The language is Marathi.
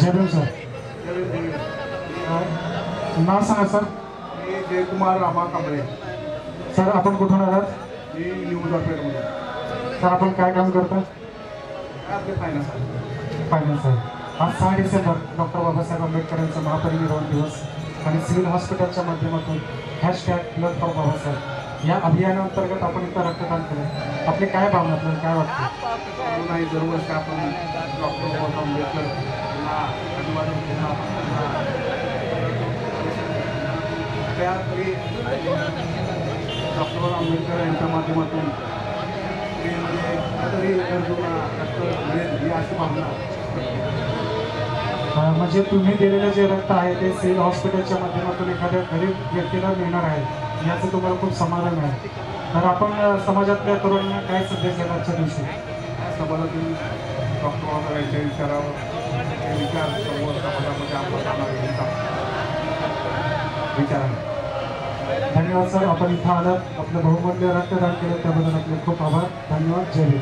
जय भीम सर. नाव सांगा सर. मी जयकुमार रामा कांबळे. सर आपण कुठून आलात? मी न्यू जॉर्जपेठमधून. सर आपण काय काम करता? आपले फायनान्स आहे. फायनान्स आहे. आज 6 डिसेंबर डॉक्टर बाबासाहेब आंबेडकरांचा महापरिनिर्वाण दिवस आणि सिव्हिल हॉस्पिटलच्या माध्यमातून #ब्लड फॉर बाबासाहेब या अभियानाअंतर्गत आपण इथं रक्तदान केलं. आपले काय भावना आपल्याला काय वाटतं? नाही, दरवर्षी आपण डॉक्टर बाबासाहेब आंबेडकर यांना अभिवादन केलं. त्यावेळी डॉक्टर आंबेडकर यांच्या माध्यमातून तरी मिळेल ही अशी भावना. म्हणजे तुम्ही दिलेलं जे रक्त आहे ते सिव्हिल हॉस्पिटलच्या माध्यमातून एखाद्या गरीब व्यक्तीला मिळणार आहे याचं तुम्हाला खूप समाधान आहे. तर आपण समाजातल्या तरुणांना काय संदेश देणार आजच्या दिवशी? समाजातील डॉक्टर बाबासाहेब यांच्या विचारावर ते विचार समोर समाजामध्ये आपला विचार आहे. धन्यवाद सर. आपण इथं आलात, आपलं बहुमूल्य रक्तदान केलं त्याबद्दल आपले खूप आभार. धन्यवाद. जय भीम.